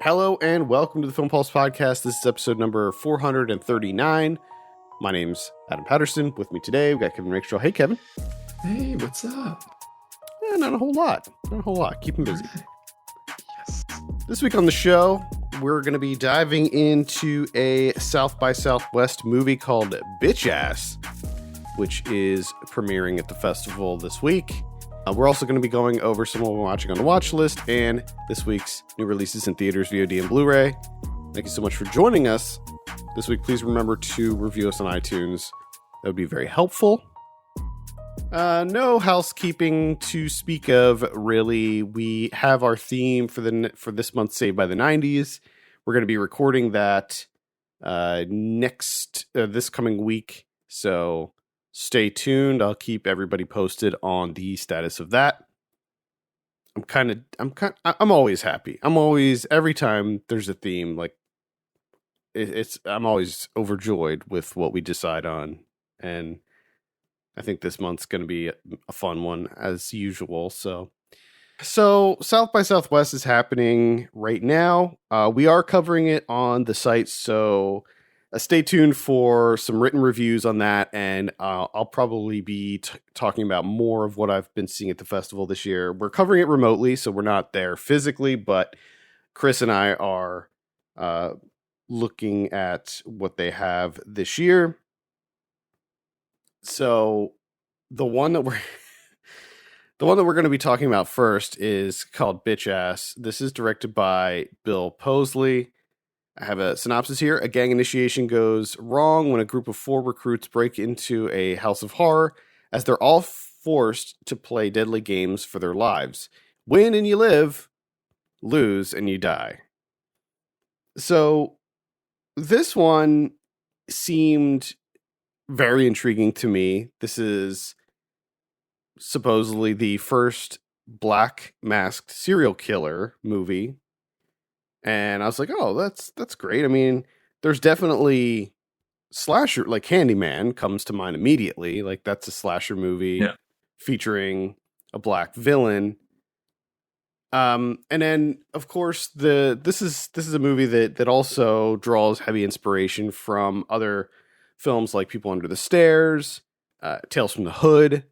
Hello and welcome to the Film Pulse Podcast. This is episode number 439. My name's Adam Patterson. With me today, we've got Kevin Rakestraw. Hey, Kevin. Hey, what's up? Not a whole lot. Keep him busy. Yes. This week on the show, we're going to be diving into a South by Southwest movie called Bitch Ass, which is premiering at the festival this week. We're also going to be going over some of what we're watching on the watch list and this week's new releases in theaters, VOD, and Blu-ray. Thank you so much for joining us this week. Please remember to review us on iTunes. That would be very helpful. No housekeeping to speak of, really. We have our theme for this month's Saved by the 90s. We're going to be recording that this coming week, so stay tuned. I'll keep everybody posted on the status of that. I'm always happy. Every time there's a theme, like I'm always overjoyed with what we decide on. And I think this month's going to be a fun one as usual. So South by Southwest is happening right now. We are covering it on the site. So stay tuned for some written reviews on that, and I'll probably be talking about more of what I've been seeing at the festival this year. We're covering it remotely, so we're not there physically, but Chris and I are looking at what they have this year. So the one that we're going to be talking about first is called Bitch Ass. This is directed by Bill Posley. I have a synopsis here. A gang initiation goes wrong when a group of 4 recruits break into a house of horror as they're all forced to play deadly games for their lives. Win and you live, lose and you die. So this one seemed very intriguing to me. This is supposedly the first black masked serial killer movie. And I was like, oh, that's great. I mean, there's definitely slasher, like Candyman comes to mind immediately. Like that's a slasher movie featuring a black villain. And then of course this is a movie that also draws heavy inspiration from other films like People Under the Stairs, Tales from the Hood.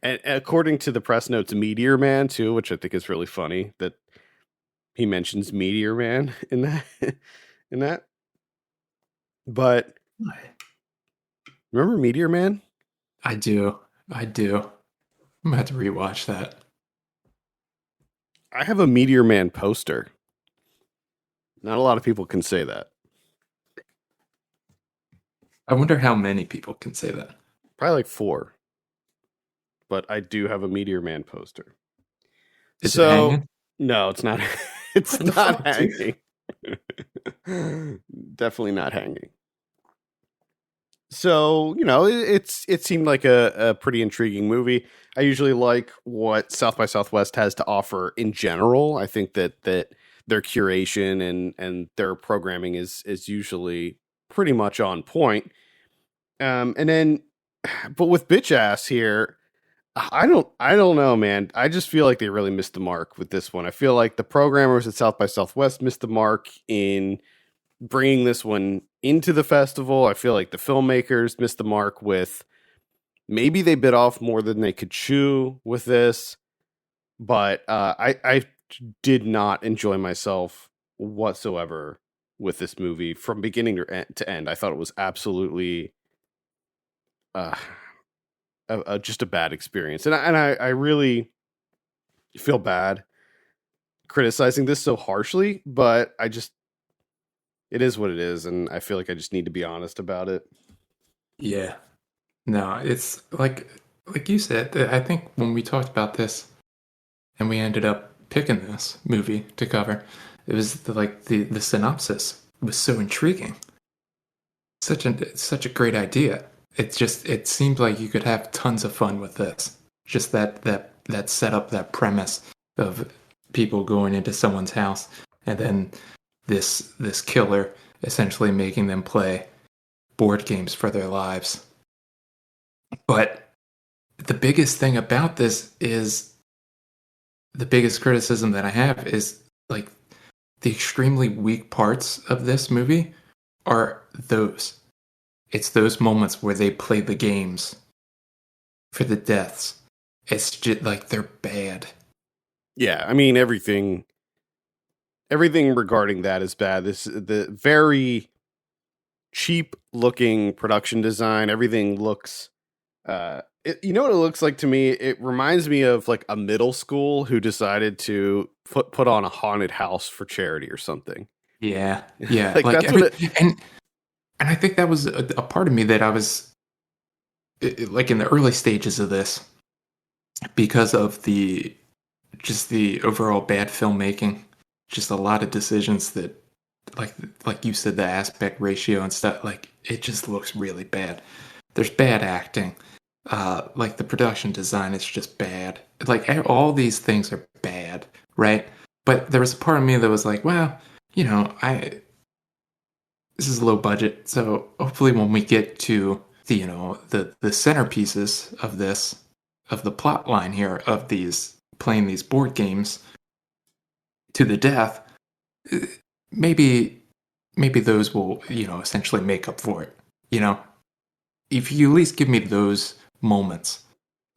And according to the press notes, Meteor Man too, which I think is really funny that he mentions Meteor Man in that. But remember Meteor Man? I do. I'm going to have to rewatch that. I have a Meteor Man poster. Not a lot of people can say that. I wonder how many people can say that. Probably like 4. But I do have a Meteor Man poster. Is it hanging? No, it's not. It's not hanging. Definitely not hanging. So, it seemed like a pretty intriguing movie. I usually like what South by Southwest has to offer in general. I think that their curation and their programming is usually pretty much on point. But with Bitch Ass here, I don't know, man. I just feel like they really missed the mark with this one. I feel like the programmers at South by Southwest missed the mark in bringing this one into the festival. I feel like the filmmakers missed the mark with maybe they bit off more than they could chew with this. But I did not enjoy myself whatsoever with this movie from beginning to end. I thought it was absolutely just a bad experience. And I really feel bad criticizing this so harshly, but it is what it is. And I feel like I just need to be honest about it. Yeah. No, it's like you said, I think when we talked about this and we ended up picking this movie to cover, it was the synopsis was so intriguing. Such a great idea. It seemed like you could have tons of fun with this. Just that setup, that premise of people going into someone's house and then this killer essentially making them play board games for their lives. But the biggest thing about this is the biggest criticism that I have is like the extremely weak parts of this movie are those. It's those moments where they play the games for the deaths. It's just like they're bad. Yeah, I mean everything regarding that is bad. This the very cheap looking production design. Everything looks you know what it looks like to me? It reminds me of like a middle school who decided to put on a haunted house for charity or something. Yeah, yeah. Like Like that's what every it and I think that was a part of me that I was like in the early stages of this because of the just the overall bad filmmaking, just a lot of decisions that like like you said the aspect ratio and stuff like it just looks really bad. There's bad acting. Like the production design is just bad. Like all these things are bad, right? But there was a part of me that was like, well, I this is low budget, so hopefully when we get to the centerpieces of this of the plot line here of these playing these board games to the death, eh, maybe those will essentially make up for it. You know, if you at least give me those moments,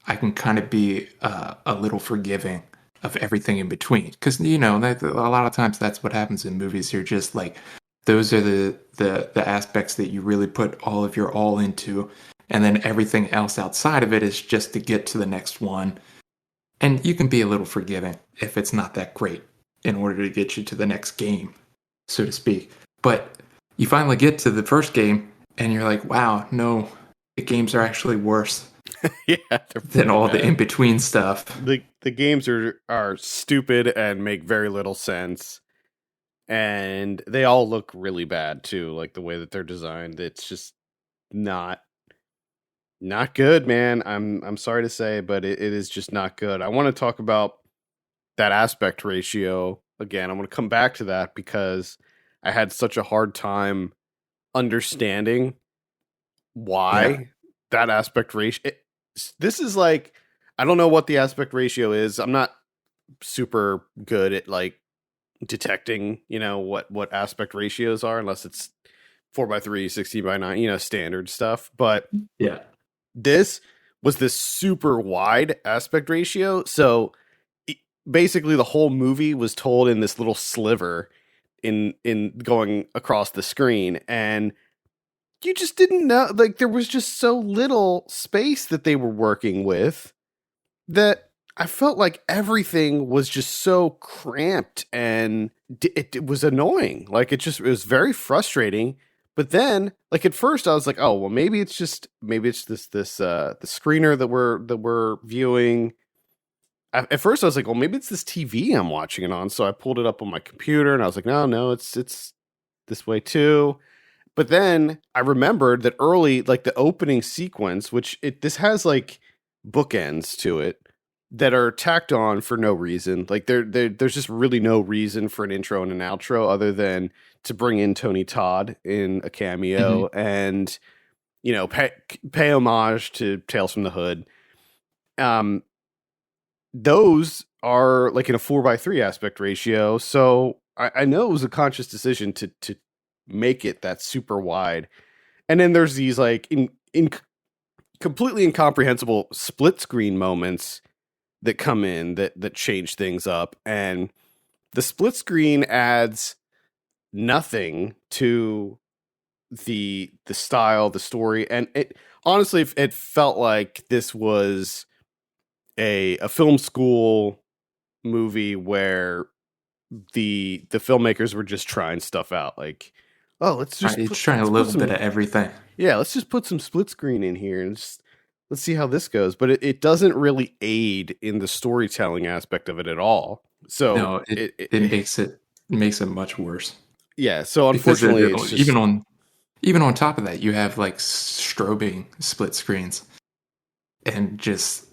I can kind of be a little forgiving of everything in between. Because a lot of times that's what happens in movies. You're just like, those are the aspects that you really put all of your all into, and then everything else outside of it is just to get to the next one. And you can be a little forgiving if it's not that great in order to get you to the next game, so to speak. But you finally get to the first game, and you're like, wow, no, the games are actually worse yeah, they're than pretty all the in bad. between stuff. The games are stupid and make very little sense. And they all look really bad too, like the way that they're designed. It's just not not good, man. I'm sorry to say, but it is just not good. I want to talk about that aspect ratio again. I want to come back to that because I had such a hard time understanding Yeah, why that aspect ratio. This is like I don't know what the aspect ratio is. I'm not super good at like detecting, what aspect ratios are unless it's 4 by 3, 16 by 9, standard stuff. But yeah, this was this super wide aspect ratio. So basically the whole movie was told in this little sliver in going across the screen, and you just didn't know, like there was just so little space that they were working with that I felt like everything was just so cramped and it was annoying. Like it was very frustrating. But then, like at first, I was like, "Oh, well, maybe it's this the screener that we're viewing." At first, I was like, "Well, maybe it's this TV I'm watching it on." So I pulled it up on my computer, and I was like, "No, no, it's this way too." But then I remembered that early, like the opening sequence, which this has like bookends to it that are tacked on for no reason. Like there's just really no reason for an intro and an outro other than to bring in Tony Todd in a hmm cameo and pay homage to Tales from the Hood. Um, those are like in a 4 by 3 aspect ratio, so I know it was a conscious decision to make it that super wide. And then there's these like in completely incomprehensible split screen moments that come in that change things up, and the split screen adds nothing to the style, the story, and it honestly it felt like this was a film school movie where the filmmakers were just trying stuff out, like, oh, right. It's trying a let's put little bit some of everything. yeah, let's just put some split screen in here and just let's see how this goes. But it doesn't really aid in the storytelling aspect of it at all. So No, it makes it much worse yeah. So because unfortunately, it's just even on top of that, you have like strobing split screens and just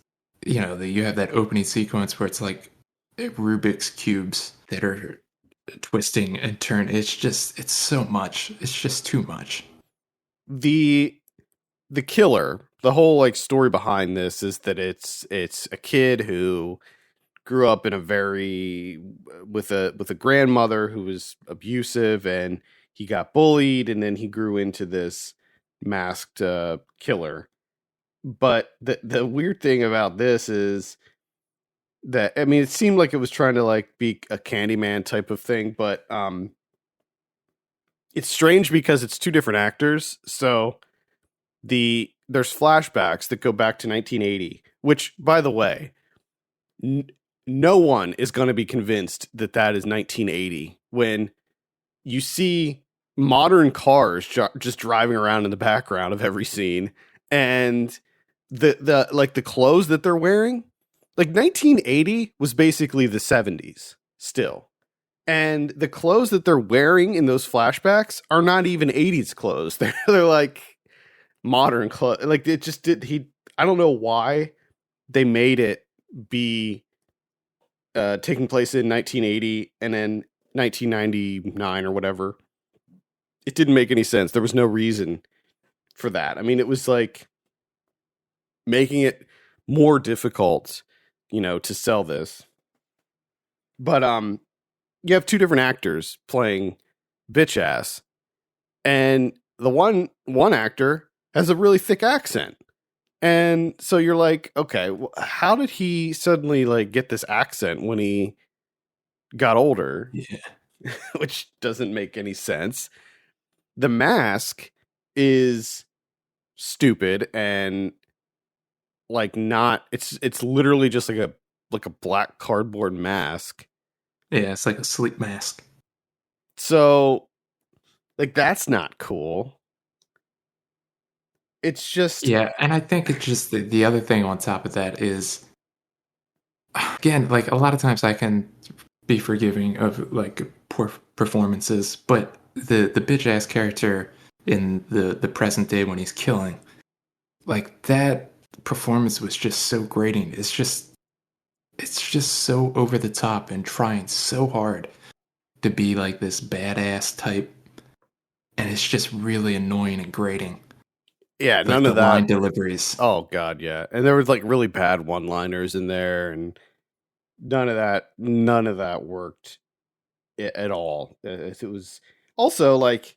you have that opening sequence where it's like Rubik's cubes that are twisting and turn. It's so much. It's just too much. the the killer. The whole like story behind this is that it's a kid who grew up in a very with a grandmother who was abusive, and he got bullied, and then he grew into this masked killer. But the weird thing about this is that, I mean, it seemed like it was trying to like be a Candyman type of thing, but it's strange because it's two different actors. So there's flashbacks that go back to 1980, which, by the way, no one is going to be convinced that that is 1980 when you see modern cars just driving around in the background of every scene, and the like the clothes that they're wearing. Like 1980 was basically the 70s still. And the clothes that they're wearing in those flashbacks are not even 80s clothes. They're like modern clothes. Like it just did I don't know why they made it be taking place in 1980 and then 1999 or whatever. It didn't make any sense. There was no reason for that. I mean, it was like making it more difficult, to sell this. But you have two different actors playing bitch ass, and the one actor has a really thick accent. And so you're like, okay, how did he suddenly like get this accent when he got older? Yeah. Which doesn't make any sense. The mask is stupid and like not. It's literally just like a black cardboard mask. Yeah, it's like a sleep mask. So, like, that's not cool. It's just Yeah, and I think it's just the other thing on top of that is, again, like a lot of times I can be forgiving of like poor performances, but the bitch ass character in the present day when he's killing, like that performance was just so grating. It's just so over the top and trying so hard to be like this badass type, and it's just really annoying and grating. yeah, Like none the of that. line deliveries. Oh god, yeah. And there was like really bad one-liners in there, and none of that worked at all. It was also like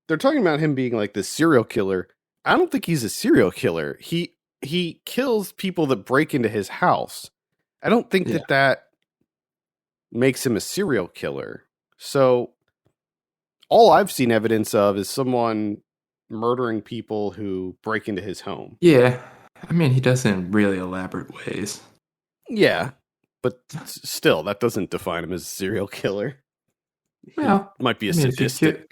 they're talking about him being like this serial killer. I don't think he's a serial killer. He kills people that break into his house. I don't think Yeah. that makes him a serial killer. So all I've seen evidence of is someone murdering people who break into his home. Yeah. I mean, he does it in really elaborate ways. Yeah, but still, that doesn't define him as a serial killer. Well, He might be a I mean, if you sadistic.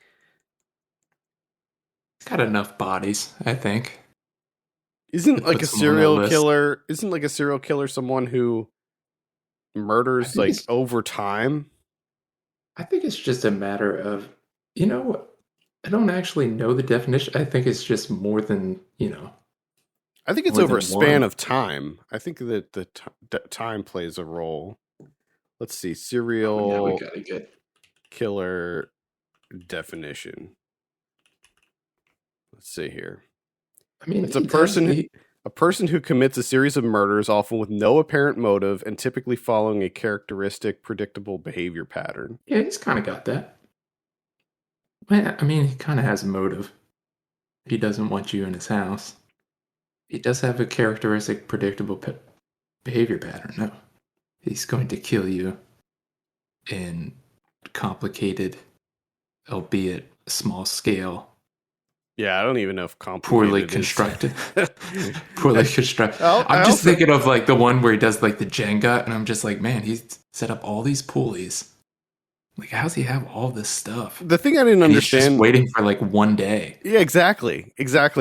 he's got enough bodies, I think. Isn't It like a puts him on that serial list. killer? Isn't like a serial killer someone who I murders think like it's over time? I think it's just a matter of, I don't actually know the definition. I think it's just more than, I think it's more over a than span one. of time. I think that the time plays a role. Let's see, Oh, now we serial gotta get. killer definition. Let's see here. I mean, It's a he does. person who commits a series of murders, often with no apparent motive and typically following a characteristic, predictable behavior pattern. Yeah, he's kind of got that. Well, I mean, he kind of has a motive. He doesn't want you in his house. He does have a characteristic, predictable behavior pattern. No, he's going to kill you in complicated, albeit small scale, Yeah, I don't even know if complicated poorly is. constructed. Poorly constructed. I I'm just also- thinking of like the one where he does like the Jenga, and I'm just like, man, he's set up all these pulleys. Like, how's he have all this stuff? The thing I didn't And he's just understand. waiting for like one day. Yeah, exactly.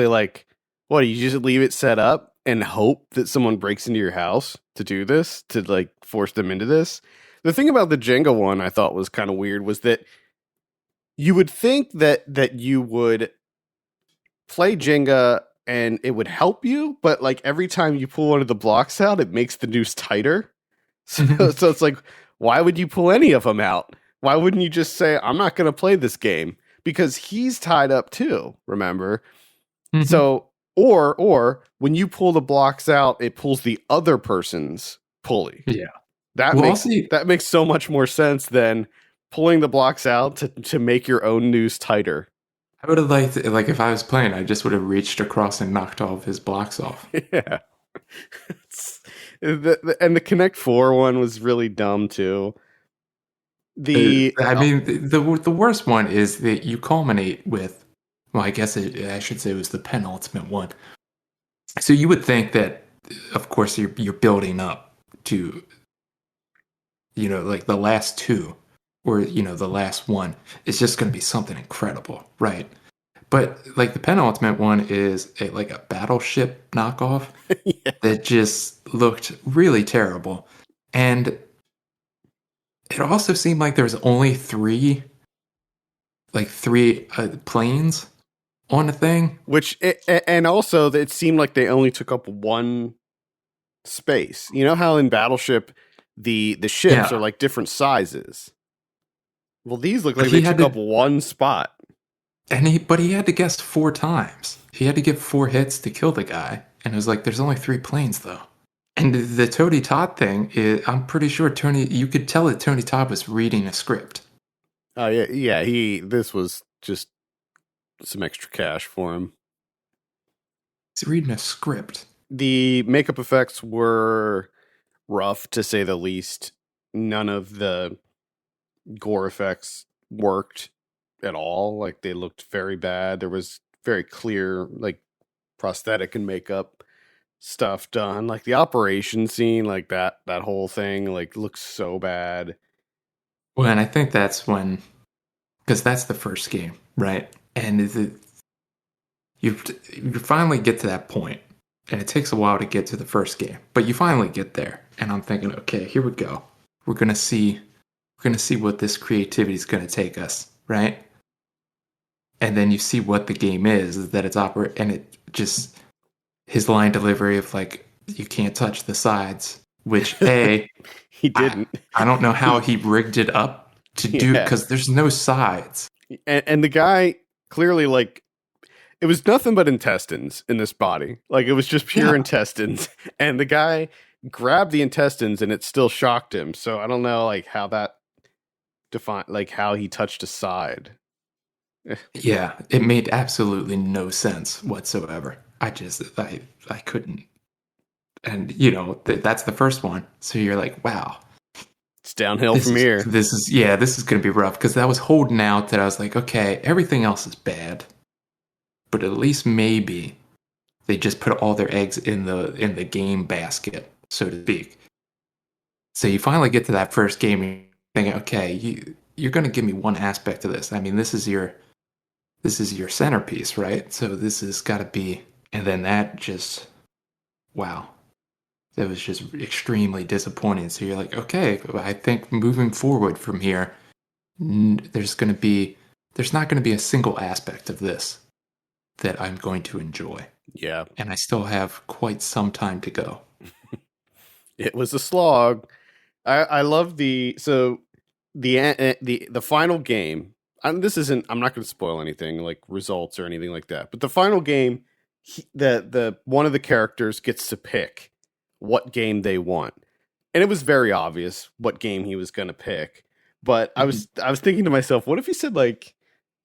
Like, what, you just leave it set up and hope that someone breaks into your house to do this, to like force them into this? The thing about the Jenga one I thought was kind of weird was that you would think that you would play Jenga and it would help you, but like every time you pull one of the blocks out, it makes the noose tighter. So it's like, why would you pull any of them out? Why wouldn't you just say, I'm not going to play this game? Because he's tied up too, remember? Mhm. So, or when you pull the blocks out, it pulls the other person's pulley. Yeah. That Well, makes also, that makes so much more sense than pulling the blocks out to make your own noose tighter. I would have liked, like, if I was playing, I just would have reached across and knocked all of his blocks off. Yeah. And the Connect Four one was really dumb too. The I mean, the worst one is that you culminate with, well, I should say it was the penultimate one. So you would think that, of course, you're building up to, like the last two, or the last one is just going to be something incredible, right? But like the penultimate one is like a battleship knockoff yeah, that just looked really terrible, and it also seemed like there was only three planes on the thing. and also it seemed like they only took up one space. You know how in Battleship the ships are Yeah, like different sizes. Well, these look but like they he had took up to, one spot. but he had to guess 4 times. He had to give 4 hits to kill the guy, and it was like there's only 3 planes though. And the Tony Todd thing is, I'm pretty sure you could tell that Tony Todd was reading a script. Oh yeah. This was just some extra cash for him. He's reading a script. The makeup effects were rough to say the least. None of the gore effects worked at all. Like they looked very bad. There was very clear like prosthetic and makeup stuff done. Like the operation scene, like that whole thing, like looks so bad. Well, and I think that's when, because that's the first game, right? And you finally get to that point, and it takes a while to get to the first game, but you finally get there, and I'm thinking, okay, here we go. We're gonna see what this creativity is gonna take us, right? And then you see what the game is that it's and it just his line delivery of like you can't touch the sides, which He I didn't. I don't know how he rigged it up to do Yeah. because there's no sides. And the guy clearly like it was nothing but intestines in this body. Like it was just pure Yeah, intestines. And the guy grabbed the intestines and it still shocked him. So I don't know like how that defined like how he touched a side. yeah, it made absolutely no sense whatsoever. I couldn't, and that's the first one. So you're like, wow, It's downhill this from is here. this is yeah, this is gonna be rough because I was holding out that I was like, okay, everything else is bad, but at least maybe they just put all their eggs in the game basket, so to speak. So you finally get to that first game, and you're thinking, okay, you're going to give me one aspect of this. I mean, this is your centerpiece, right? So this has got to be, and then that just, wow, that was just extremely disappointing. So you're like, okay, I think moving forward from here, there's not going to be a single aspect of this that I'm going to enjoy, Yeah. and I still have quite some time to go. It was a slog. I love the final game. This isn't. I'm not going to spoil anything like results or anything like that. But the final game, the one of the characters gets to pick what game they want, and it was very obvious what game he was going to pick. But I was thinking to myself, what if he said like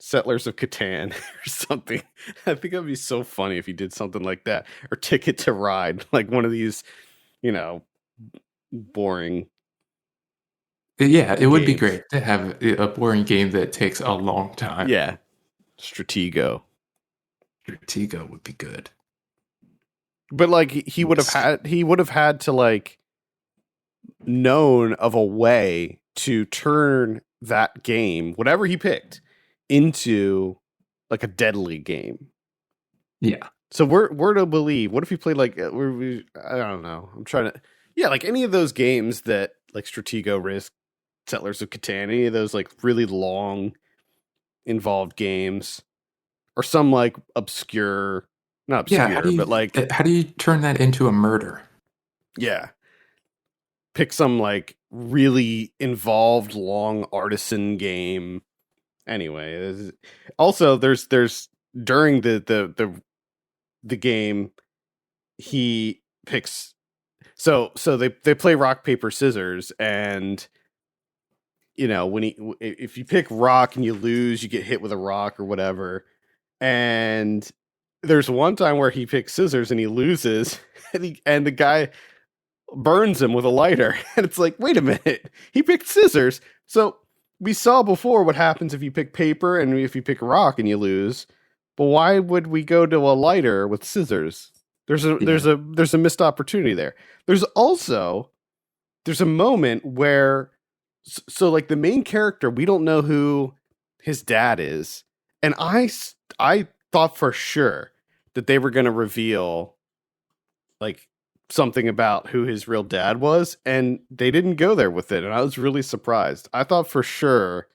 Settlers of Catan or something? I think that'd be so funny if he did something like that, or Ticket to Ride, like one of these, you know, boring Yeah, it would be games. great to have a boring game that takes a long time. Yeah, Stratego. Stratego would be good. But like he would have had to like known of a way to turn that game, whatever he picked, into like a deadly game. Yeah. So we're to believe. What if he played like I don't know. I'm trying to yeah, like any of those games that like Stratego, Risk, Settlers of Catan, any of those like really long involved games, or some like obscure, not Yeah, obscure, but like how do you turn that into a murder? yeah, pick some like really involved long artisan game. Anyway, also there's during the game he picks. So they play rock paper scissors, and when if you pick rock and you lose, you get hit with a rock or whatever. And there's one time where he picks scissors and he loses, and the guy burns him with a lighter. And it's like, wait a minute, he picked scissors. So we saw before what happens if you pick paper and if you pick rock and you lose. But why would we go to a lighter with scissors? There's a missed opportunity there. There's a moment where so like the main character, we don't know who his dad is, and I thought for sure that they were going to reveal like something about who his real dad was, and they didn't go there with it, and I was really surprised. I thought for sure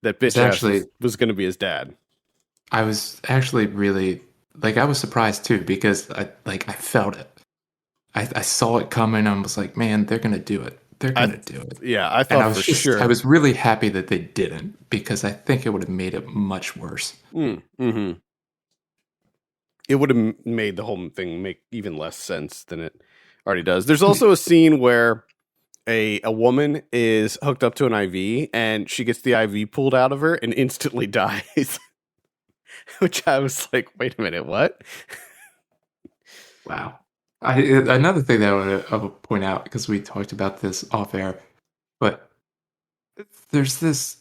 that It's bitch ass actually, was going to be his dad. I was actually really like, I was surprised too because I felt it. I saw it coming. I was like, man, they're gonna do it. They're I gonna do it. Yeah, I And thought for I sure. was really happy that they didn't because I think it would have made it much worse. Mm-hmm. It would have made the whole thing make even less sense than it already does. There's also a scene where a woman is hooked up to an IV and she gets the IV pulled out of her and instantly dies. Which I was like, wait a minute, what? Wow. Another thing that I would point out because we talked about this off air, but there's this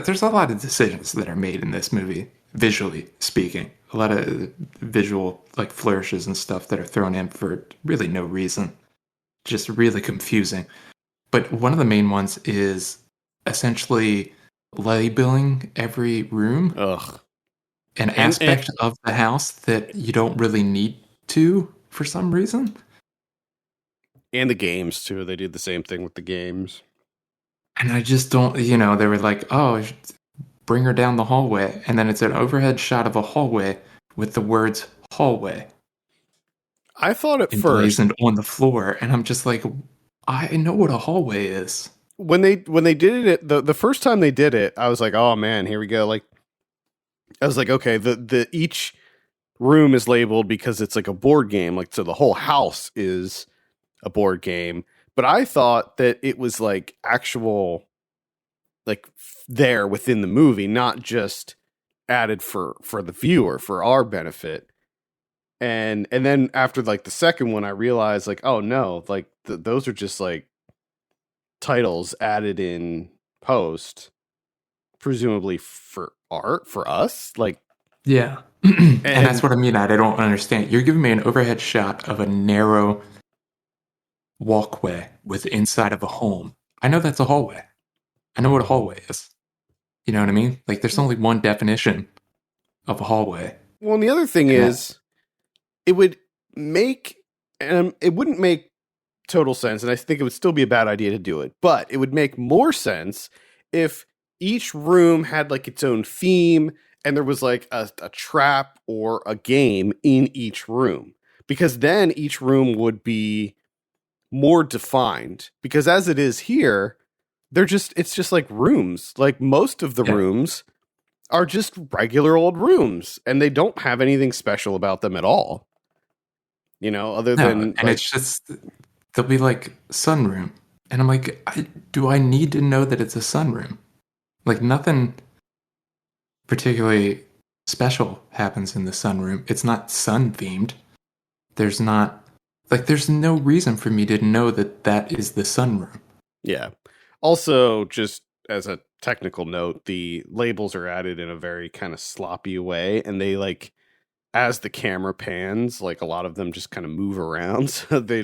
there's a lot of decisions that are made in this movie, visually speaking. A lot of visual like flourishes and stuff that are thrown in for really no reason, just really confusing. But one of the main ones is essentially labeling every room Ugh. an And aspect of the house that you don't really need to for some reason. the games too. They did the same thing with the games. And I just don't, they were like, oh, bring her down the hallway. And then it's an overhead shot of a hallway with the words hallway I thought at first emblazoned on the floor. And I'm just like, I know what a hallway is. when they did it the first time they did it, I was like, oh man, here we go. Like I was like, okay, the each room is labeled because it's like a board game. Like so the whole house is a board game. But I thought that it was like actual like there within the movie, not just added for the viewer for our benefit. And then after like the second one, I realized like, oh no, like those are just like titles added in post, presumably for art for us. Like, Yeah. And that's and what I mean. I don't understand. You're giving me an overhead shot of a narrow walkway with inside of a home. I know that's a hallway. I know what a hallway is. You know what I mean? Like, there's only one definition of a hallway. well, and the other thing And that, is, it would make it wouldn't make total sense, and I think it would still be a bad idea to do it. But it would make more sense if each room had like its own theme, and there was like a trap or a game in each room, because then each room would be more defined. Because as it is here, it's just like rooms. Like most of the yeah, rooms are just regular old rooms, and they don't have anything special about them at all. Other no. than And like, it's just, they'll be like, sunroom. And I'm like, do I need to know that it's a sunroom? Like, nothing particularly special happens in the sunroom. It's not sun themed. There's not, like, there's no reason for me to know that that is the sunroom. yeah. Also, just as a technical note, the labels are added in a very kind of sloppy way, and they like as the camera pans, like a lot of them just kind of move around, so they're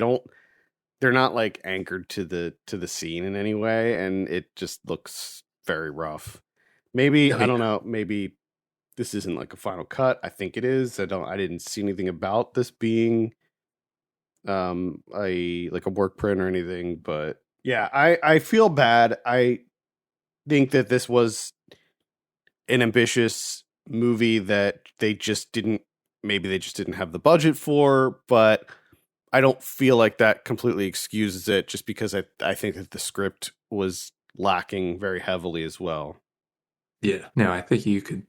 not like anchored to the scene in any way, and it just looks very rough. Maybe Oh, I don't yeah. know, maybe this isn't like a final cut. I think it is. I didn't see anything about this being a like a work print or anything, but yeah, I feel bad. I think that this was an ambitious movie that they just didn't have the budget for, but I don't feel like that completely excuses it, just because I think that the script was lacking very heavily as well. Yeah. No, I think you can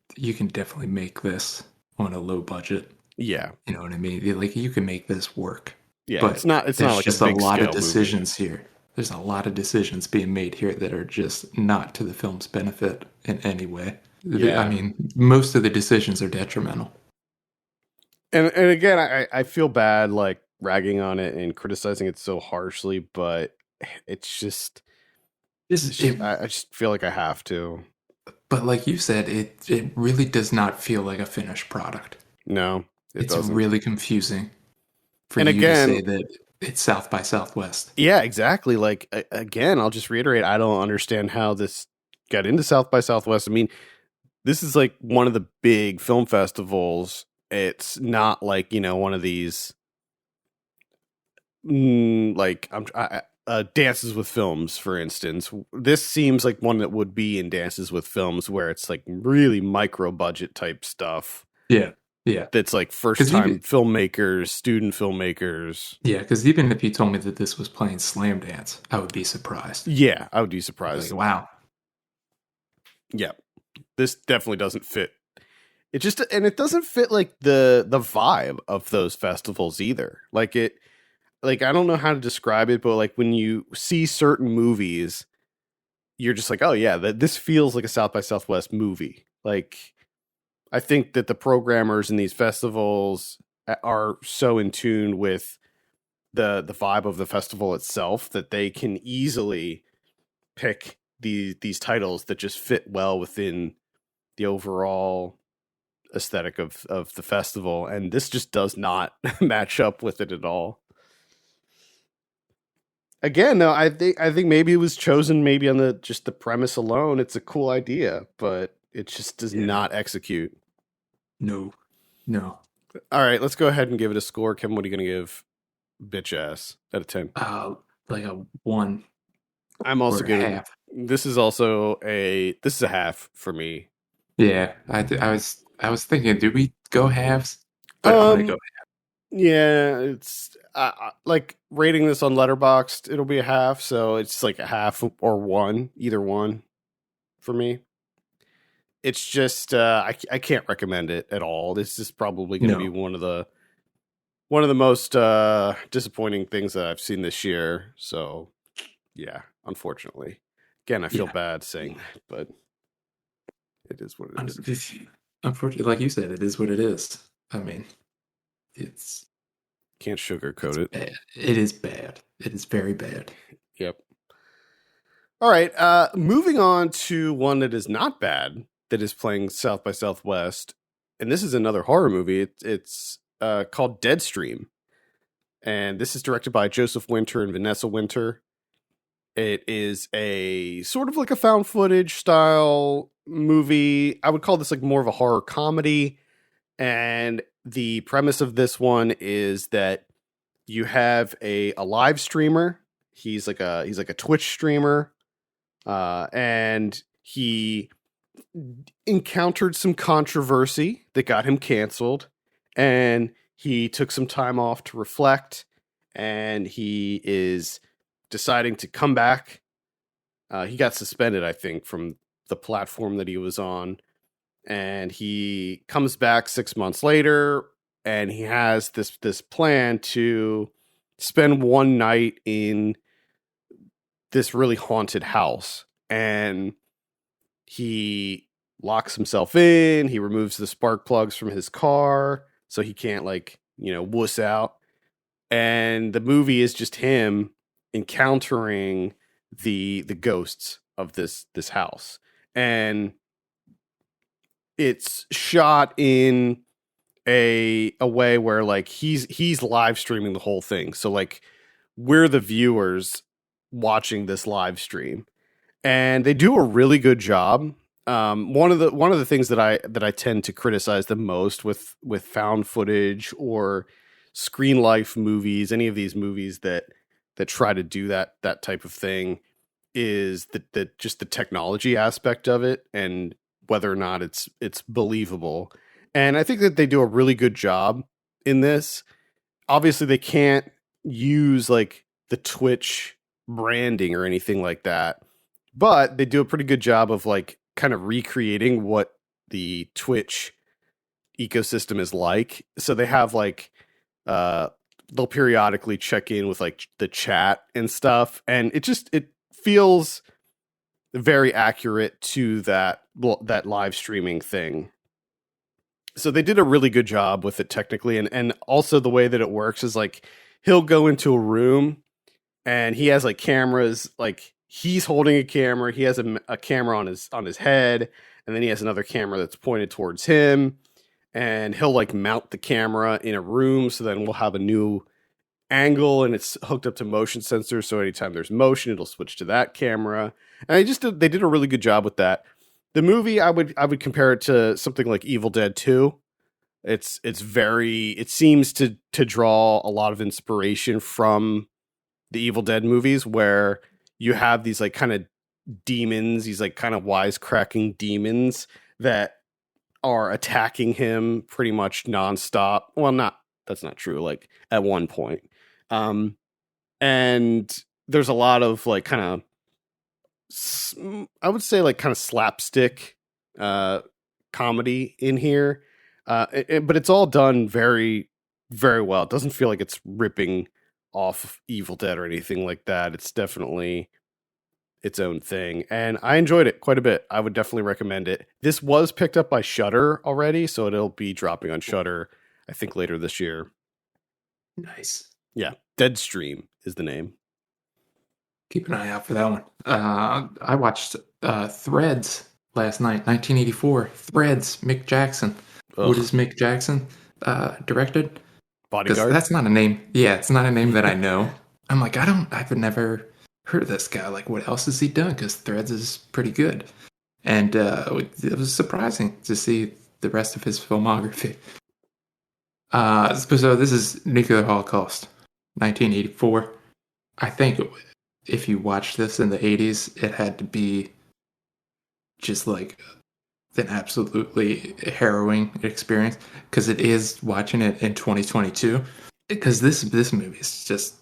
definitely make this on a low budget. Yeah. You know what I mean? Like, you can make this work. Yeah, but it's not there's like a just a big lot of scale movie. decisions here. There's a lot of decisions being made here that are just not to the film's benefit in any way. I Yeah. mean, most of the decisions are detrimental. And again, I feel bad like ragging on it and criticizing it so harshly, but it's just Just it, I just feel like I have to. but like you said, it really does not feel like a finished product. No, it It's doesn't. really confusing for And you to again, say that it's South by Southwest. yeah, exactly. Like again, I'll just reiterate, I don't understand how this got into South by Southwest. I mean, this is like one of the big film festivals. It's not like, one of these like dances with films, for instance. This seems like one that would be in dances with films where it's like really micro budget type stuff. Yeah, yeah. That's like first Because time even filmmakers, student filmmakers. yeah, because even if you told me that this was playing Slam Dance, I would be surprised. Yeah, I would be I'd be like, surprised. wow. Yeah, this definitely doesn't fit. It doesn't fit like the vibe of those festivals either. Like I don't know how to describe it, but like when you see certain movies, you're just like, oh yeah, this feels like a South by Southwest movie. Like I think that the programmers in these festivals are so in tune with the vibe of the festival itself that they can easily pick these titles that just fit well within the overall aesthetic of the festival, and this just does not match up with it at all. Again, no, I think maybe it was chosen maybe on the just the premise alone. It's a cool idea, but it just does Yeah. not execute. No. No. All right, let's go ahead and give it a score. Kevin, what are you going to give Bitch Ass out of 10? Like a 1 I'm or also a giving half. this is a half for me. Yeah, I was thinking, do we go halves? But I'm gonna go. Um, yeah, it's like rating this on Letterboxd. It'll be a half, so it's like a half or one, either one for me. It's just I can't recommend it at all. This is probably going to be No. one of the most disappointing things that I've seen this year. So yeah, unfortunately, again, I feel Yeah. bad saying that, but it is what it is. Unfortunately, like you said, it is what it is. I mean, it's Can't it's sugarcoat it. bad. It is bad. It is very bad. Yep. All right. Moving on to one that is not bad that is playing South by Southwest, and this is another horror movie. It's called Deadstream, and this is directed by Joseph Winter and Vanessa Winter. It is a sort of like a found footage style movie. I would call this like more of a horror comedy. And the premise of this one is that you have a live streamer. He's like a Twitch streamer, and he encountered some controversy that got him canceled, and he took some time off to reflect, and he is deciding to come back. He got suspended, I think, from the platform that he was on, and he comes back 6 months later, and he has this plan to spend one night in this really haunted house, and he locks himself in. He removes the spark plugs from his car so he can't wuss out. And the movie is just him encountering the ghosts of this house, and it's shot in a way where like he's live streaming the whole thing. So like we're the viewers watching this live stream, and they do a really good job. One of the things that I tend to criticize the most with found footage or screen life movies, any of these movies that try to do that type of thing, is the just the technology aspect of it and whether or not it's believable. And I think that they do a really good job in this. Obviously, they can't use like the Twitch branding or anything like that, but they do a pretty good job of like kind of recreating what the Twitch ecosystem is like. So they have like uh they'll periodically check in with like the chat and stuff, and it feels very accurate to that live streaming thing. So they did a really good job with it technically, and also the way that it works is like he'll go into a room and he has like cameras, like he's holding a camera, he has a camera on his head, and then he has another camera that's pointed towards him, and he'll like mount the camera in a room, so then we'll have a new angle and it's hooked up to motion sensors, so anytime there's motion it'll switch to that camera. And they did a really good job with that. The movie, I would compare it to something like Evil Dead 2. It seems to draw a lot of inspiration from the Evil Dead movies, where you have these like kind of demons, these like kind of wisecracking demons that are attacking him pretty much nonstop. Well, not that's not true. Like at one point, um, and there's a lot of like kind of I would say like kind of slapstick uh, comedy in here, but it's all done very very well. It doesn't feel like it's ripping off Evil Dead or anything like that. It's definitely its own thing, and I enjoyed it quite a bit. I would definitely recommend it. This was picked up by Shudder already, so it'll be dropping on Shudder, I think, later this year. Nice. Yeah, Deadstream is the name. Keep an eye out for that one. I watched Threads last night, 1984. Threads, Mick Jackson. What Ugh. is Mick Jackson directed? Because Bodyguard. that's not a name. Yeah, it's not a name that I know. I'm like, I've never heard of this guy. Like, what else has he done? Because Threads is pretty good. And it was surprising to see the rest of his filmography. So this is Nuclear Holocaust, 1984. I think if you watched this in the 80s, it had to be just like an absolutely harrowing experience, because it is watching it in 2022, because this movie is just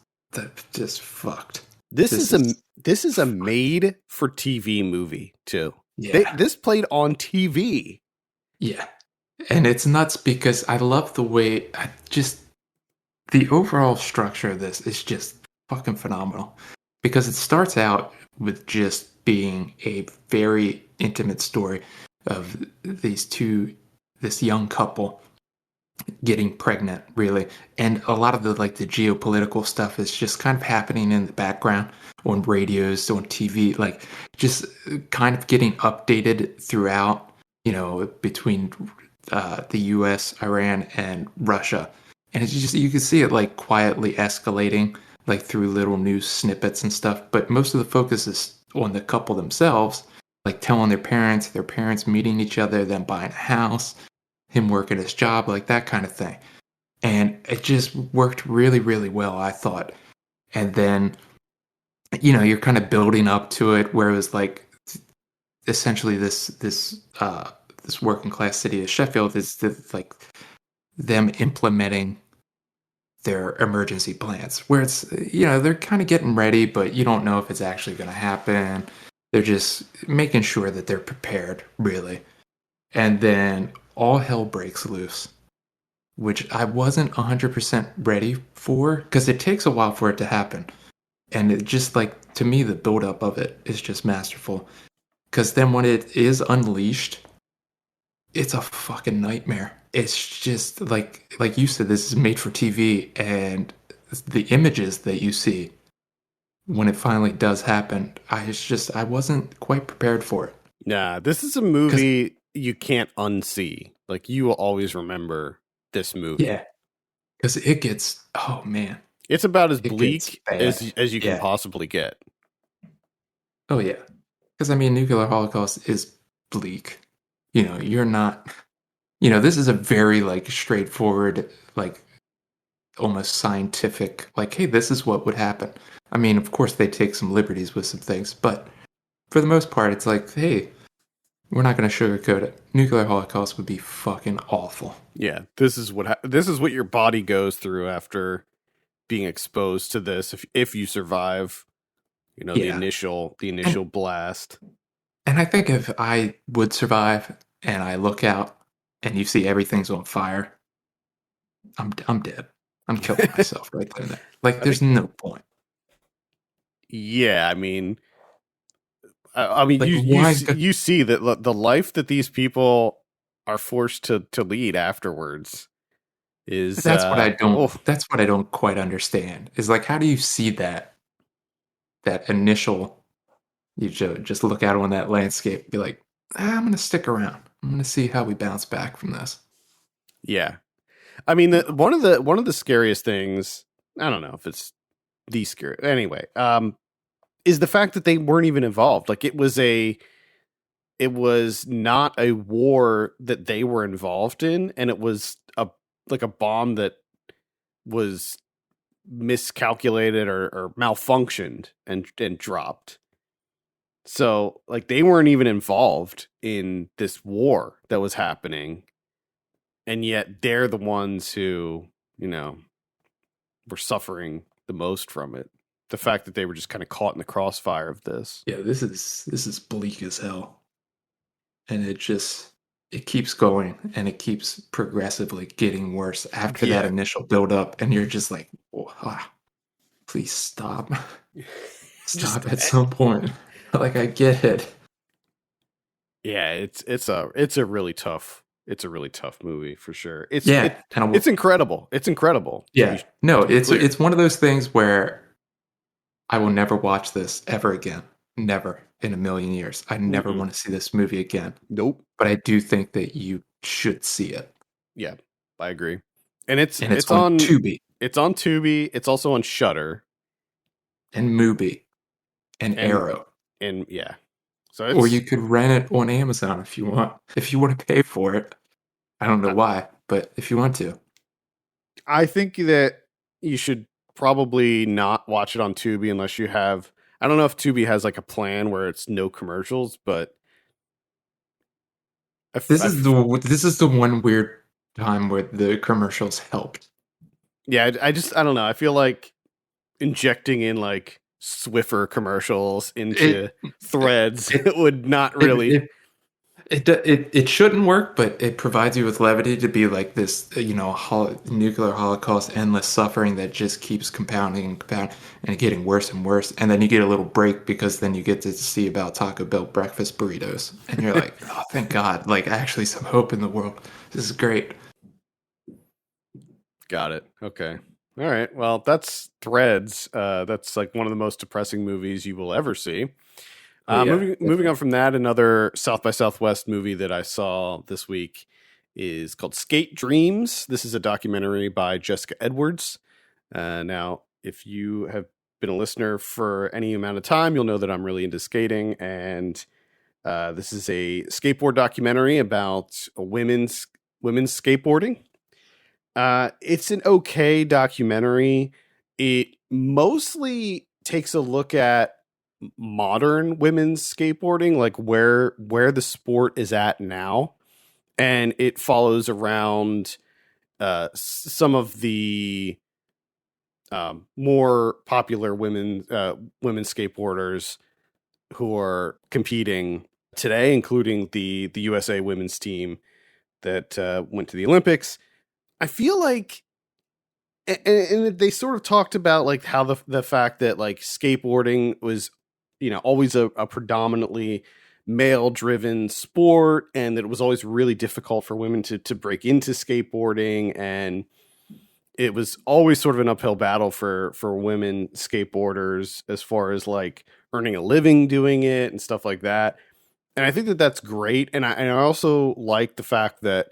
fucked. This is a made for TV movie too. Yeah. This played on TV. Yeah. And it's nuts because I love the way the overall structure of this is just fucking phenomenal, because it starts out with just being a very intimate story of this young couple getting pregnant, really. And a lot of the geopolitical stuff is just kind of happening in the background on radios, on TV, like just kind of getting updated throughout, between the US, Iran, and Russia. And it's just, you can see it like quietly escalating, like through little news snippets and stuff. But most of the focus is on the couple themselves, like telling their parents meeting each other, them buying a house, him working his job, like that kind of thing. And it just worked really, really well, I thought. And then, you're kind of building up to it, where it was like essentially this working class city of Sheffield is like them implementing their emergency plans, where it's, they're kind of getting ready, but you don't know if it's actually going to happen. They're just making sure that they're prepared, really. And then all hell breaks loose, which I wasn't 100% ready for, because it takes a while for it to happen. And it just, like, to me, the buildup of it is just masterful. Because then when it is unleashed, it's a fucking nightmare. It's just like you said, this is made for TV, and the images that you see when it finally does happen, I wasn't quite prepared for it. Nah, this is a movie you can't unsee. Like, you will always remember this movie. Yeah, because it gets, oh man, It's about as it gets bleak bad. as you can Yeah. possibly get. Oh yeah, because I mean, nuclear holocaust is bleak. You're not. This is a very straightforward, almost scientific, hey, this is what would happen. I mean, of course, they take some liberties with some things, but for the most part, it's like, hey, we're not going to sugarcoat it. Nuclear holocaust would be fucking awful. Yeah, this is what your body goes through after being exposed to this. If you survive, the Yeah. initial blast. And I think if I would survive and I look out and you see everything's on fire, I'm dead. I'm killing myself right there. Like, I think, there's no point. yeah, I mean, Like, you see that the life that these people are forced to lead afterwards is that's what I don't. oh That's what I don't quite understand. Is like, how do you see that initial? You just look out on that landscape, and be like, I'm gonna stick around. I'm gonna see how we bounce back from this. yeah. I mean, No. one of the scariest things. I don't know if it's the scary anyway. Is the fact that they weren't even involved. Like it was not a war that they were involved in, and it was a bomb that was miscalculated or malfunctioned and dropped. So like they weren't even involved in this war that was happening, and yet they're the ones who were suffering the most from it. The fact that they were just kind of caught in the crossfire of this. Yeah, this is bleak as hell, and it keeps going, and it keeps progressively getting worse after that Yeah. initial build up, and you're just like, oh, please stop, Just stop at some point. Like, I get it. yeah, it's a really tough movie for sure. It's Yeah, it and it's incredible. It's incredible yeah, no, to be clear. it's one of those things where I will never watch this ever again. Never in a million years. I never Mm-mm. want to see this movie again. Nope. But I do think that you should see it. Yeah, I agree. And it's And it's it's on on Tubi it's on Tubi. It's also on Shutter and Mubi and and Arrow. yeah. So Or it's you could rent it on Amazon if you want. If you want to pay for it. I don't know I why, but if you want to. I think that you should probably not watch it on Tubi unless you have. I don't know if Tubi has like a plan where it's no commercials, but This is the one weird time where the commercials helped. yeah, I don't know. I feel like injecting in like Swiffer commercials into It threads it would not it, really. it it shouldn't work, but it provides you with levity to be like this, nuclear holocaust, endless suffering that just keeps compounding and compounding and getting worse and worse. And then you get a little break because then you get to see about Taco Bell breakfast burritos, and you're like, oh, thank God! Like, actually, some hope in the world. This is great. Got it. Okay. All right. Well, that's Threads. That's like one of the most depressing movies you will ever see. Oh yeah, Moving definitely. on from that, another South by Southwest movie that I saw this week is called Skate Dreams. This is a documentary by Jessica Edwards. Now, if you have been a listener for any amount of time, you'll know that I'm really into skating, and this is a skateboard documentary about women's skateboarding. It's an okay documentary. It mostly takes a look at modern women's skateboarding, like where the sport is at now, and it follows around some of the more popular women skateboarders who are competing today, including the USA women's team that went to the Olympics. I feel like and they sort of talked about like how the fact that like skateboarding was always a predominantly male driven sport, and that it was always really difficult for women to break into skateboarding, and it was always sort of an uphill battle for women skateboarders as far as like earning a living doing it and stuff like that. And I think that that's great. And I also like the fact that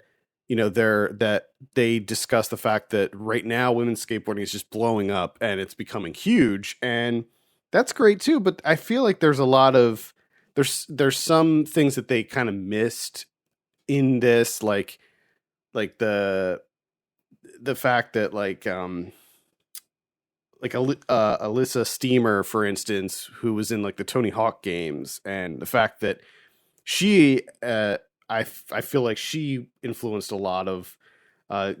they discuss the fact that right now women's skateboarding is just blowing up and it's becoming huge, and that's great too. But I feel like there's a lot of there's some things that they kind of missed in this, like the fact that like Alyssa Steamer, for instance, who was in like the Tony Hawk games, and the fact that she I feel like she influenced a lot of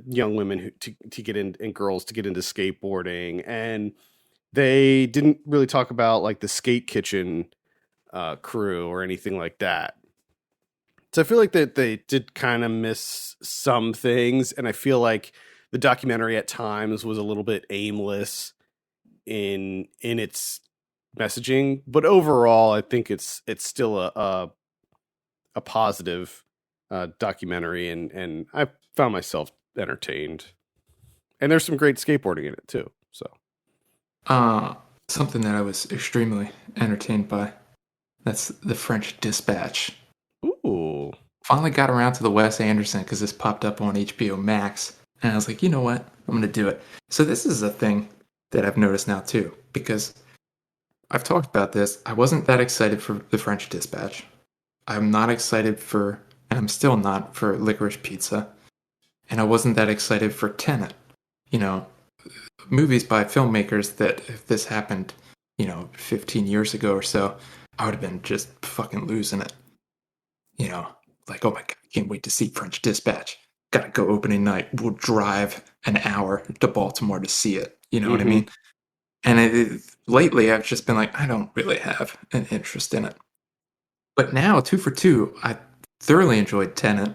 young women to get in and girls to get into skateboarding, and they didn't really talk about like the skate kitchen crew or anything like that. So I feel like that they did kind of miss some things, and I feel like the documentary at times was a little bit aimless in its messaging, but overall, I think it's still a positive documentary, and I found myself entertained. And there's some great skateboarding in it too. So, Uh, Something that I was extremely entertained by. That's The French Dispatch. ooh, Finally got around to the Wes Anderson because this popped up on HBO Max, and I was like, you know what? I'm gonna do it. So this is a thing that I've noticed now too, because I've talked about this. I wasn't that excited for The French Dispatch. I'm not excited for, and I'm still not for Licorice Pizza, and I wasn't that excited for Tenet. You know, movies by filmmakers that if this happened, 15 years ago or so, I would have been just fucking losing it. You know, like, oh my God, I can't wait to see French Dispatch. Gotta go opening night. We'll drive an hour to Baltimore to see it. You know what I mm-hmm. mean? And lately, I've just been like, I don't really have an interest in it. But now, two for two, I thoroughly enjoyed Tenet.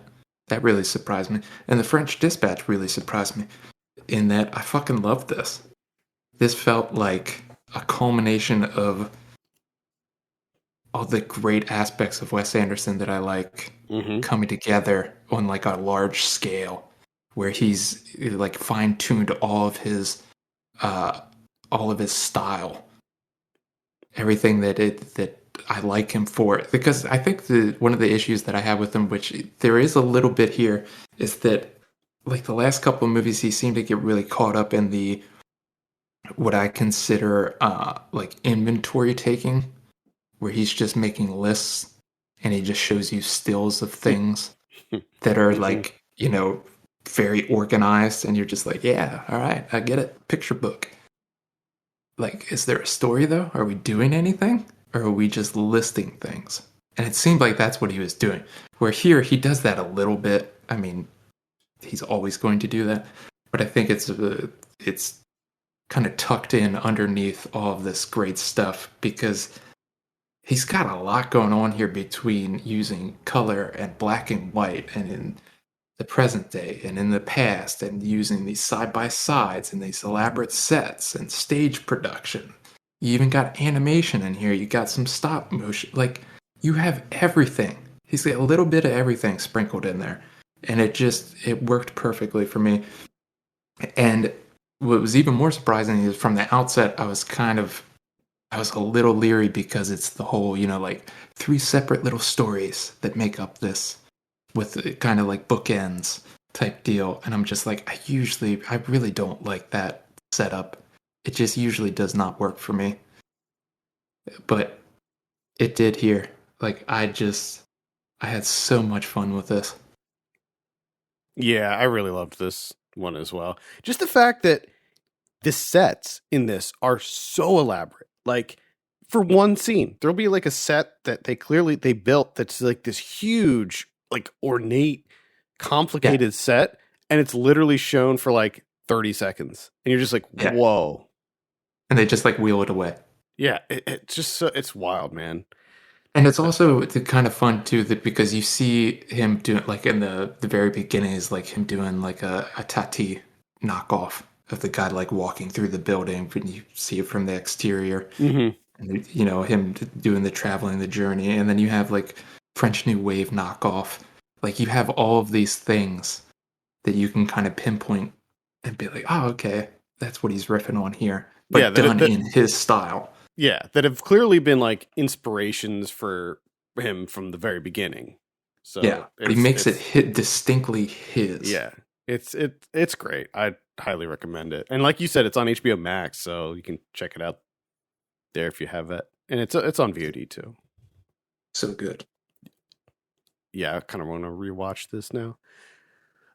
That really surprised me. And The French Dispatch really surprised me in that I fucking loved this. This felt like a culmination of all the great aspects of Wes Anderson that I like Mm-hmm. coming together on like a large scale, where he's like fine tuned uh all of his style, everything that I like him for. Because I think the one of the issues that I have with him, which there is a little bit here, is that like the last couple of movies, he seemed to get really caught up in the what I consider like inventory taking, where he's just making lists and he just shows you stills of things that are Mm-hmm. like, very organized, and you're just like, yeah, all right, I get it. Picture book. Like, is there a story though? Are we doing anything? Or are we just listing things? And it seemed like that's what he was doing. Where here he does that a little bit. I mean, he's always going to do that, but I think it's kind of tucked in underneath all of this great stuff because he's got a lot going on here between using color and black and white and in the present day and in the past and using these side by sides and these elaborate sets and stage production. You even got animation in here. You got some stop motion. Like, you have everything. He's got a little bit of everything sprinkled in there. And it worked perfectly for me. And what was even more surprising is from the outset, I was a little leery because it's the whole, like three separate little stories that make up this with kind of like bookends type deal. And I'm just like, I really don't like that setup. It just usually does not work for me. But it did here. Like, I had so much fun with this. Yeah, I really loved this one as well. Just the fact that the sets in this are so elaborate. Like, for one scene, there'll be like a set that they built that's like this huge, like ornate, Yeah. complicated set, and it's literally shown for like 30 seconds. And you're just like, Yeah. whoa. And they just like wheel it away. Yeah, it's just so, it's wild, man. And it's also kind of fun too that because you see him doing like in the very beginning is like him doing like a Tati knockoff of the guy like walking through the building and you see it from the exterior Mm-hmm. and him doing the traveling the journey, and then you have like French New Wave knockoff. Like, you have all of these things that you can kind of pinpoint and be like, oh, okay, that's what he's riffing on here, Yeah, but done in his style. yeah, that have clearly been like inspirations for him from the very beginning. Yeah, So but he makes it hit distinctly his. yeah, it's great. I highly recommend it. And like you said, it's on HBO Max, so you can check it out there if you have it. And it's on VOD too. So good. Yeah, I kind of want to rewatch this now.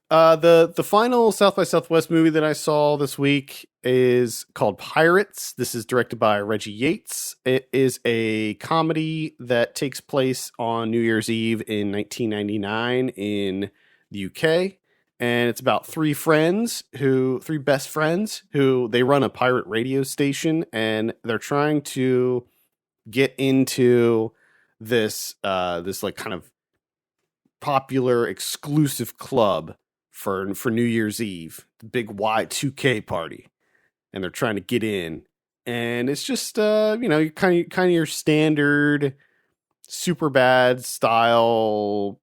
The final South by Southwest movie that I saw this week is called Pirates. This is directed by Reggie Yates. It is a comedy that takes place on New Year's Eve in 1999 in the UK, and it's about three best friends who they run a pirate radio station, and they're trying to get into this like kind of popular exclusive club for New Year's Eve, the big Y2K party, and they're trying to get in, and it's just kind of your standard super bad style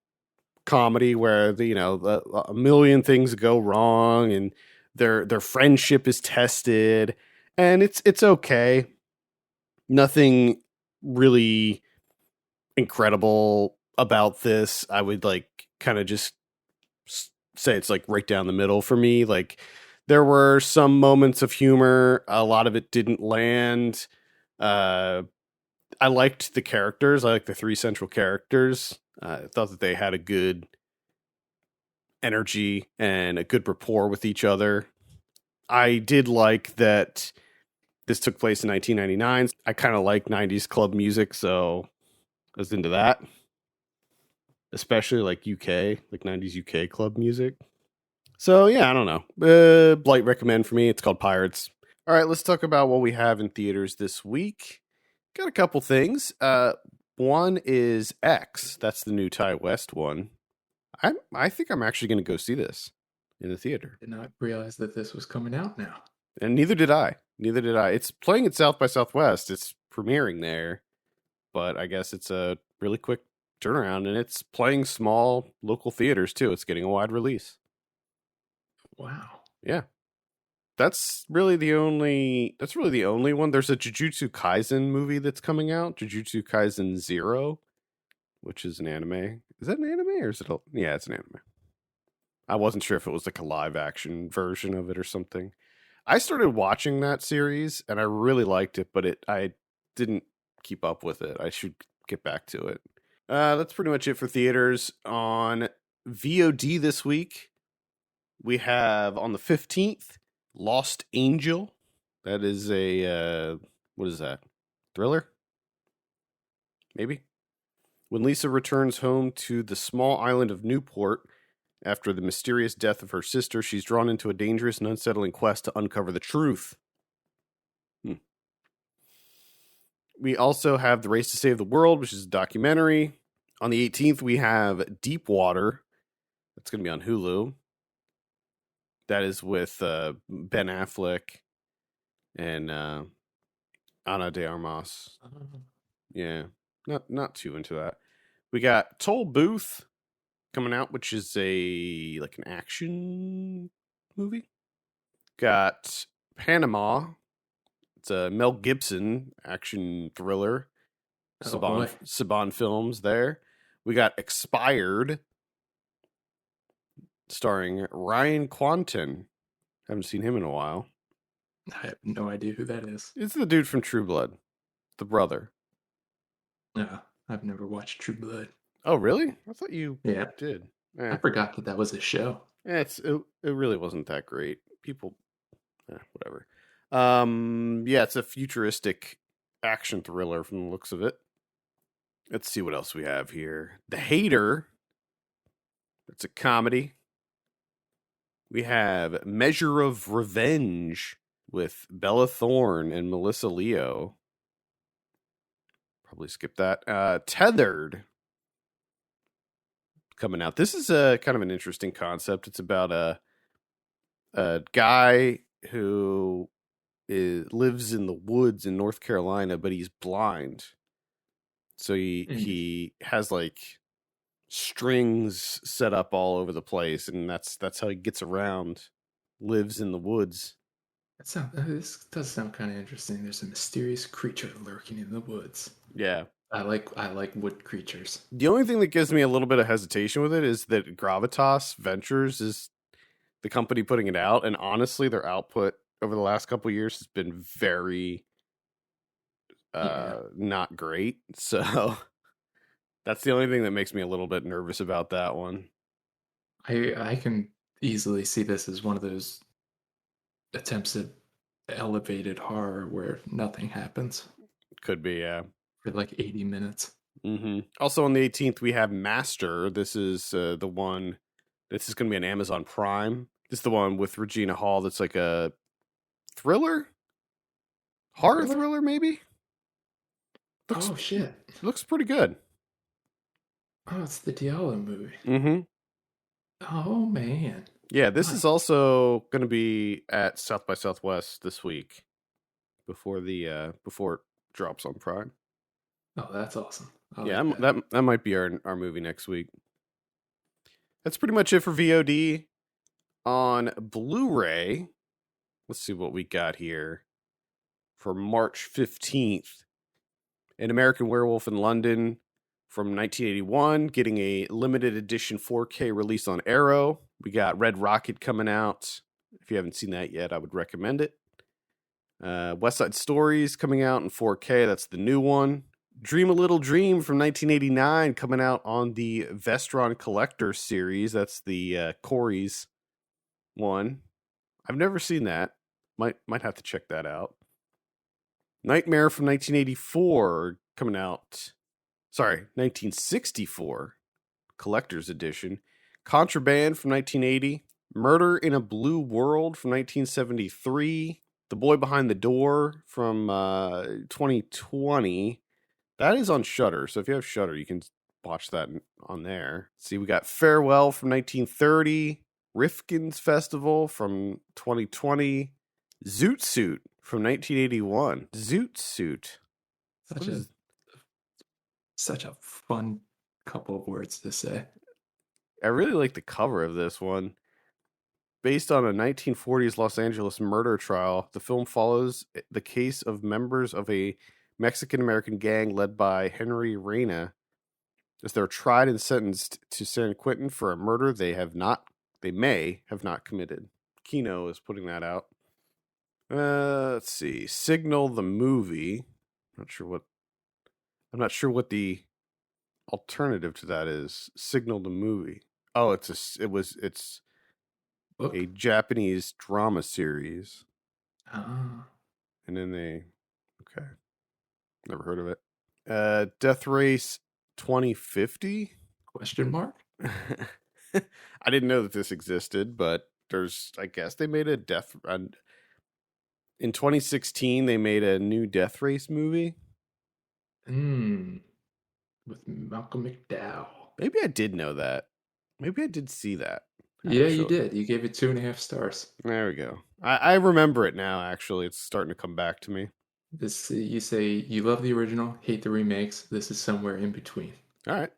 comedy where a million things go wrong and their friendship is tested, and it's okay. Nothing really incredible about this. I would like kind of just say it's like right down the middle for me. Like there were some moments of humor, a lot of it didn't land. Uh, I liked the characters. I liked the three central characters. I thought that they had a good energy and a good rapport with each other. I did like that this took place in 1999. I kind of like 90s club music, so I was into that, especially like UK, like 90s UK club music. So yeah, I don't know. Blight recommend for me. It's called Pirates. All right, let's talk about what we have in theaters this week. Got a couple things. One is X. That's the new Ty West one. I think I'm actually going to go see this in the theater. Did not realize that this was coming out now. And neither did I. Neither did I. It's playing at South by Southwest. It's premiering there, but I guess it's a really quick turnaround, and it's playing small local theaters too. It's getting a wide release. Wow. Yeah. That's really the only one. There's a Jujutsu Kaisen movie that's coming out, Jujutsu Kaisen 0, which is an anime. Is that an anime or is it yeah, it's an anime. I wasn't sure if it was like a live action version of it or something. I started watching that series and I really liked it, but I didn't keep up with it. I should get back to it. That's pretty much it for theaters. On VOD this week, we have on the 15th, Lost Angel. That is a what is that? Thriller? Maybe. When Lisa returns home to the small island of Newport after the mysterious death of her sister, she's drawn into a dangerous and unsettling quest to uncover the truth. We also have The Race to Save the World, which is a documentary. On the 18th, we have Deep Water. That's going to be on Hulu. That is with Ben Affleck and Ana de Armas. Yeah, not too into that. We got Toll Booth coming out, which is an action movie. Got Panama. It's a Mel Gibson action thriller. Saban Films there. We got Expired, starring Ryan Kwanten. Haven't seen him in a while. I have no idea who that is. It's the dude from True Blood, the brother. No, I've never watched True Blood. Oh, really? I thought you did. I forgot that was a show. It really wasn't that great. People, whatever. Yeah, it's a futuristic action thriller from the looks of it. Let's see what else we have here. The Hater. It's a comedy. We have Measure of Revenge with Bella Thorne and Melissa Leo. Probably skip that. Tethered coming out. This is a kind of an interesting concept. It's about a guy who lives in the woods in North Carolina, but he's blind. So he has like strings set up all over the place, and that's how he gets around. Lives in the woods. This does sound kind of interesting. There's a mysterious creature lurking in the woods. Yeah. I like wood creatures. The only thing that gives me a little bit of hesitation with it is that Gravitas Ventures is the company putting it out, and honestly, their output over the last couple of years has been very not great. So that's the only thing that makes me a little bit nervous about that one. I can easily see this as one of those attempts at elevated horror where nothing happens. Could be, yeah. For like 80 minutes. Mm-hmm. Also on the 18th, we have Master. This is the one. This is going to be on Amazon Prime. This is the one with Regina Hall. That's like a thriller, horror thriller, maybe. Shit! Looks pretty good. Oh, it's the Diallo movie. Mm-hmm. Oh man. Yeah, this is Nice. also going to be at South by Southwest this week before it drops on Prime. Oh, that's awesome. I Yeah, like that. that might be our movie next week. That's pretty much it for VOD. On Blu-ray, let's see what we got here for March 15th. An American Werewolf in London from 1981, getting a limited edition 4K release on Arrow. We got Red Rocket coming out. If you haven't seen that yet, I would recommend it. West Side Stories coming out in 4K. That's the new one. Dream a Little Dream from 1989 coming out on the Vestron Collector series. That's the Corey's one. I've never seen that. Might have to check that out. Nightmare from 1984 coming out. Sorry, 1964 Collector's Edition. Contraband from 1980. Murder in a Blue World from 1973. The Boy Behind the Door from 2020. That is on Shudder, so if you have Shudder, you can watch that on there. See, we got Farewell from 1930. Rifkin's Festival from 2020. Zoot Suit from 1981. Zoot Suit. Such a fun couple of words to say. I really like the cover of this one. Based on a 1940s Los Angeles murder trial, the film follows the case of members of a Mexican-American gang led by Henry Reyna as they're tried and sentenced to San Quentin for a murder they may have not committed. Kino is putting that out. Let's see. Signal the movie. I'm not sure what the alternative to that is. Signal the movie. Oh, it's a Japanese drama series. Ah. And then okay. Never heard of it. Death Race 2050? Question mark? I didn't know that this existed, but I guess they made a in 2016 they made a new Death Race movie. With Malcolm McDowell. Maybe I did know that. Maybe I did see that. Yeah, actually. you did. You gave it 2.5 stars. There we go. I remember it now, actually. It's starting to come back to me. You say you love the original, hate the remakes. This is somewhere in between. All right.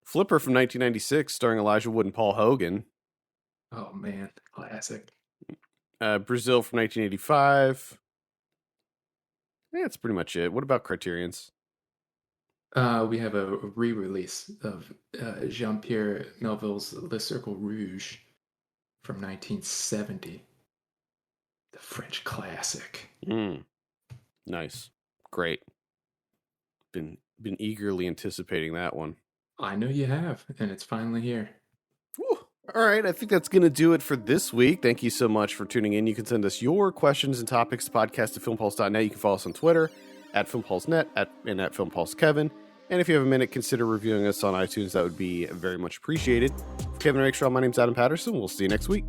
Flipper from 1996, starring Elijah Wood and Paul Hogan. Oh, man. Classic. Brazil from 1985. Yeah, that's pretty much it. What about Criterion's? We have a re-release of Jean-Pierre Melville's Le Cercle Rouge from 1970. The French classic. Nice. Great. Been eagerly anticipating that one. I know you have, and it's finally here. Whew. All right, I think that's going to do it for this week. Thank you so much for tuning in. You can send us your questions and topics to podcast@filmpulse.net. You can follow us on Twitter @FilmPulseNet and at FilmPulseKevin. And if you have a minute, consider reviewing us on iTunes. That would be very much appreciated. For Kevin Rakestraw, my name's Adam Patterson. We'll see you next week.